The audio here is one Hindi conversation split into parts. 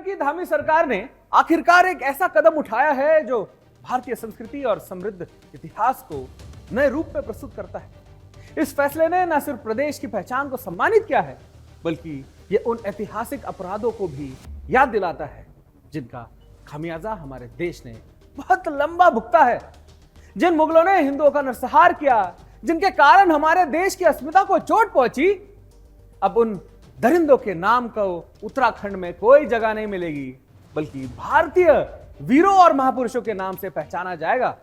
की धामी सरकार ने आखिरकार एक ऐसा कदम उठाया है जो भारतीय संस्कृति और समृद्ध इतिहास को नए रूप में प्रस्तुत करता है। इस फैसले ने न सिर्फ प्रदेश की पहचान को सम्मानित किया है, बल्कि ये उन ऐतिहासिक अपराधों को भी याद दिलाता है जिनका खामियाजा हमारे देश ने बहुत लंबा भुगता है। जिन मुगलों ने हिंदुओं का नरसंहार किया, जिनके कारण हमारे देश की अस्मिता को चोट पहुंची, अब उन दरिंदों के नाम को उत्तराखंड में कोई जगह नहीं मिलेगी, बल्कि भारतीय वीरों और महापुरुषों के नाम से पहचाना जाएगा।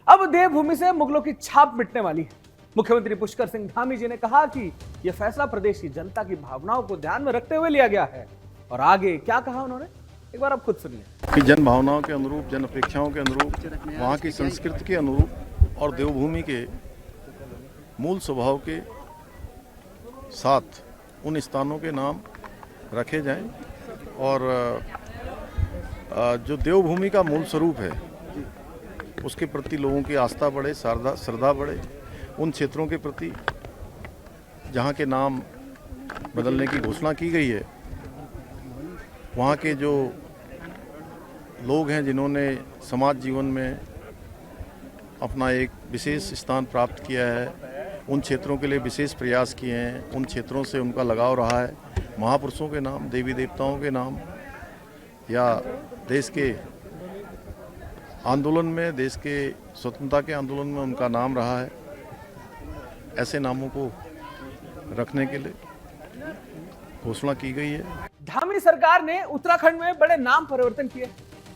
अब देवभूमि से मुगलों की छाप मिटने वाली है। मुख्यमंत्री पुष्कर सिंह धामी जी ने कहा कि यह फैसला प्रदेश की जनता की भावनाओं को ध्यान में रखते हुए लिया गया है। और आगे क्या कहा उन्होंने, एक बार आप खुद सुनिए। कि जन भावनाओं के अनुरूप, जन अपेक्षाओं के अनुरूप, वहाँ की संस्कृति के अनुरूप और देवभूमि के मूल स्वभाव के साथ उन स्थानों के नाम रखे जाएं और जो देवभूमि का मूल स्वरूप है उसके प्रति लोगों की आस्था बढ़े, श्रद्धा बढ़े। उन क्षेत्रों के प्रति जहाँ के नाम बदलने की घोषणा की गई है, वहाँ के जो लोग हैं जिन्होंने समाज जीवन में अपना एक विशेष स्थान प्राप्त किया है, उन क्षेत्रों के लिए विशेष प्रयास किए हैं, उन क्षेत्रों से उनका लगाव रहा है। महापुरुषों के नाम, देवी देवताओं के नाम या देश के आंदोलन में, देश के स्वतंत्रता के आंदोलन में उनका नाम रहा है, ऐसे नामों को रखने के लिए घोषणा की गई है। धामी सरकार ने उत्तराखंड में बड़े नाम परिवर्तन किए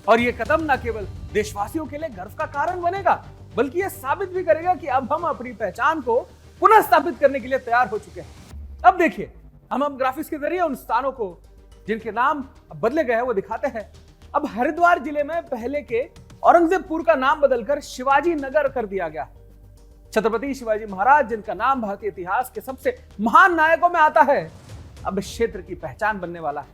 और ये कदम न केवल देशवासियों के लिए गर्व का कारण बनेगा, बल्कि ये साबित भी करेगा कि अब हम अपनी पहचान को पुनः स्थापित करने के लिए तैयार हो चुके हैं। अब देखिए, हम ग्राफिक्स के जरिए उन स्थानों को जिनके नाम बदले गए हैं वो दिखाते हैं। अब हरिद्वार जिले में पहले के औरंगजेबपुर का नाम बदलकर शिवाजी नगर कर दिया गया। छत्रपति शिवाजी महाराज, जिनका नाम भारतीय इतिहास के सबसे महान नायकों में आता है, अब इस क्षेत्र की पहचान बनने वाला है।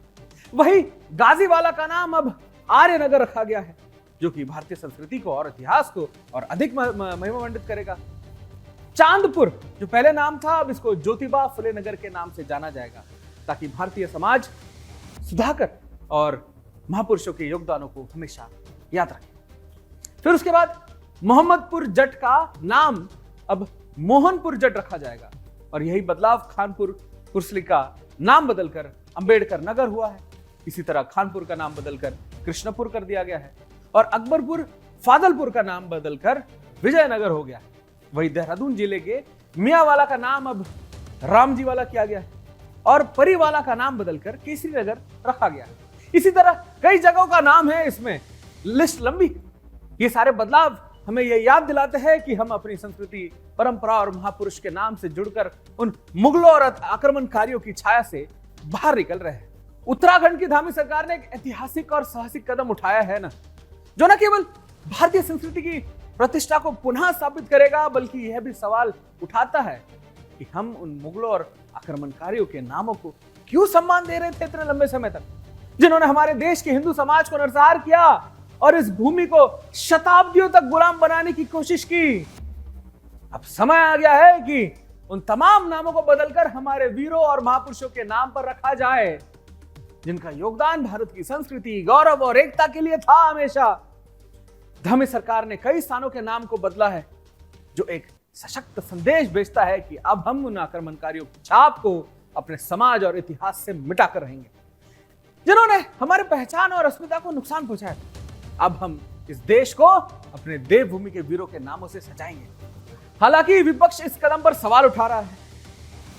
वही गाजीवाला का नाम अब आर्यनगर रखा गया है, जो कि भारतीय संस्कृति को और इतिहास को और अधिक महिमामंडित करेगा। चांदपुर जो पहले नाम था, अब इसको ज्योतिबा फुले नगर के नाम से जाना जाएगा, ताकि भारतीय समाज सुधाकर और महापुरुषों के योगदानों को हमेशा याद रखे। फिर उसके बाद मोहम्मदपुर जट का नाम अब मोहनपुर जट रखा जाएगा और यही बदलाव खानपुर कुर्सली का नाम बदलकर अंबेडकर नगर हुआ है। इसी तरह खानपुर का नाम बदलकर कृष्णपुर कर दिया गया है और अकबरपुर फादलपुर का नाम बदलकर विजयनगर हो गया है। वही देहरादून जिले के मियावाला का नाम अब रामजी वाला किया गया है और परिवाला का नाम बदलकर केसरी नगर रखा गया है। इसी तरह कई जगहों का नाम है, इसमें लिस्ट लंबी। ये सारे बदलाव हमें यह याद दिलाते हैं कि हम अपनी संस्कृति, परंपरा और महापुरुष के नाम से जुड़कर उन मुगलों और आक्रमणकारियों की छाया से बाहर निकल रहे हैं। उत्तराखंड की धामी सरकार ने एक ऐतिहासिक और साहसिक कदम उठाया है ना, जो न केवल भारतीय संस्कृति की प्रतिष्ठा को पुनः स्थापित करेगा, बल्कि यह भी सवाल उठाता है कि हम उन मुगलों और आक्रमणकारियों के नामों को क्यों सम्मान दे रहे थे इतने लंबे समय तक, जिन्होंने हमारे देश के हिंदू समाज को नरसंहार किया और इस भूमि को शताब्दियों तक गुलाम बनाने की कोशिश की। अब समय आ गया है कि उन तमाम नामों को बदलकर हमारे वीरों और महापुरुषों के नाम पर रखा जाए, जिनका योगदान भारत की संस्कृति, गौरव और एकता के लिए था हमेशा। धामी सरकार ने कई स्थानों के नाम को बदला है, जो एक सशक्त संदेश भेजता है कि अब हम उन आक्रमणकारियों की छाप को अपने समाज और इतिहास से मिटाकर रहेंगे, जिन्होंने हमारे पहचान और अस्मिता को नुकसान पहुंचाया। अब हम इस देश को अपने देवभूमि के वीरों के नामों से सजाएंगे। हालांकि विपक्ष इस कदम पर सवाल उठा रहा है।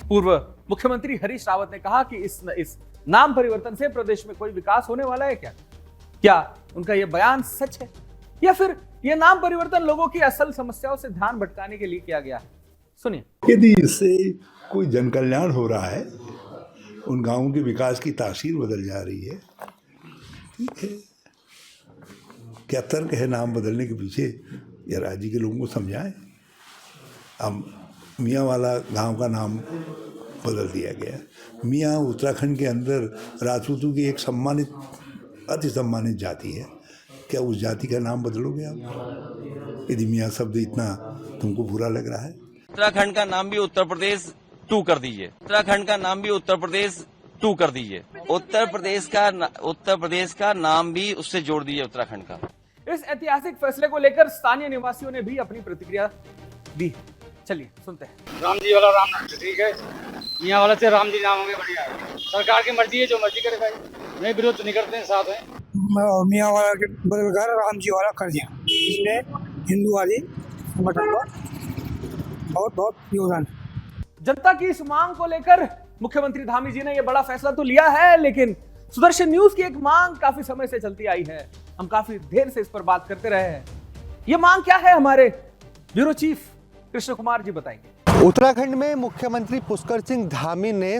पूर्व मुख्यमंत्री हरीश रावत ने कहा कि इस नाम परिवर्तन से प्रदेश में कोई विकास होने वाला है क्या उनका यह बयान सच है या फिर यह नाम परिवर्तन लोगों की असल समस्याओं से ध्यान भटकाने के लिए किया गया है? सुनिए। यदि इससे कोई जन कल्याण हो रहा है, उन गांवों के विकास की तासीर बदल जा रही है, ठीक है। क्या तर्क है नाम बदलने के पीछे? या राज्य के लोगों को समझाएं। अब मियाँ वाला गांव का नाम बदल दिया गया। मियाँ उत्तराखंड के अंदर राजपूतों की एक सम्मानित, अति सम्मानित जाति है। क्या उस जाति का नाम बदलोगे आप, यदि मियाँ शब्द इतना तुमको बुरा लग रहा है? उत्तराखंड का नाम भी उत्तर प्रदेश 2 कर दीजिए। उत्तराखंड का नाम भी उत्तर प्रदेश 2 कर दीजिए। उत्तर प्रदेश का नाम भी उससे जोड़ दीजिए, उत्तराखंड का। इस ऐतिहासिक फैसले को लेकर स्थानीय निवासियों ने भी अपनी प्रतिक्रिया दी। चलिए सुनते हैं। राम जी वाला राम ठीक है, यहाँ वाला से राम जी नाम होंगे, बढ़िया है। सरकार की मर्जी है, जो मर्जी करे भाई, नहीं विरोध तो नहीं करते हैं, साथ हैं। मियाँ वाला के बदलकर राम जी वाला कर दिया, इसने हिंदूवादी संगठन का बहुत बहुत योगदान। जनता की इस मांग को लेकर मुख्यमंत्री धामी जी ने यह बड़ा फैसला तो लिया है, लेकिन सुदर्शन न्यूज की एक मांग काफी समय से चलती आई है। हम काफी देर से इस पर बात करते रहे हैं। ये मांग क्या है, हमारे ब्यूरो चीफ कृष्ण कुमार जी बताएंगे। उत्तराखंड में मुख्यमंत्री पुष्कर सिंह धामी ने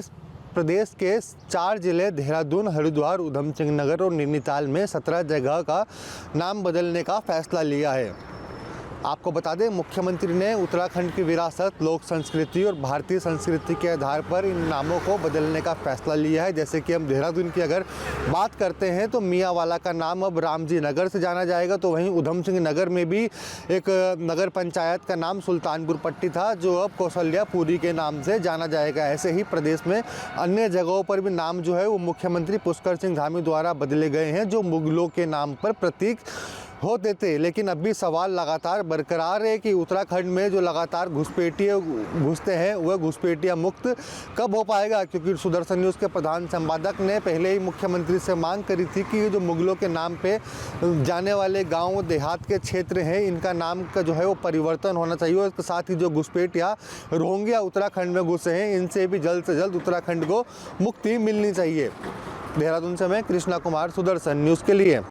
प्रदेश के 4 जिले देहरादून, हरिद्वार, ऊधम सिंह नगर और नैनीताल में 17 जगह का नाम बदलने का फैसला लिया है। आपको बता दें, मुख्यमंत्री ने उत्तराखंड की विरासत, लोक संस्कृति और भारतीय संस्कृति के आधार पर इन नामों को बदलने का फैसला लिया है। जैसे कि हम देहरादून की अगर बात करते हैं तो मियांवाला का नाम अब रामजी नगर से जाना जाएगा, तो वहीं ऊधम सिंह नगर में भी एक नगर पंचायत का नाम सुल्तानपुर पट्टी था, जो अब कौशल्यापुरी के नाम से जाना जाएगा। ऐसे ही प्रदेश में अन्य जगहों पर भी नाम जो है वो मुख्यमंत्री पुष्कर सिंह धामी द्वारा बदले गए हैं, जो मुगलों के नाम पर प्रतीक होते थे। लेकिन अब भी सवाल लगातार बरकरार है कि उत्तराखंड में जो लगातार घुसपैठिए घुसते हैं वह घुसपैठिया मुक्त कब हो पाएगा, क्योंकि सुदर्शन न्यूज़ के प्रधान संपादक ने पहले ही मुख्यमंत्री से मांग करी थी कि जो मुगलों के नाम पे जाने वाले गांव देहात के क्षेत्र हैं, इनका नाम का जो है वो परिवर्तन होना चाहिए। और इसके साथ ही जो घुसपैठिया रोहिंग्या उत्तराखंड में घुसे हैं, इनसे भी जल्द से जल्द उत्तराखंड को मुक्ति मिलनी चाहिए। देहरादून से मैं कृष्णा कुमार, सुदर्शन न्यूज़ के लिए।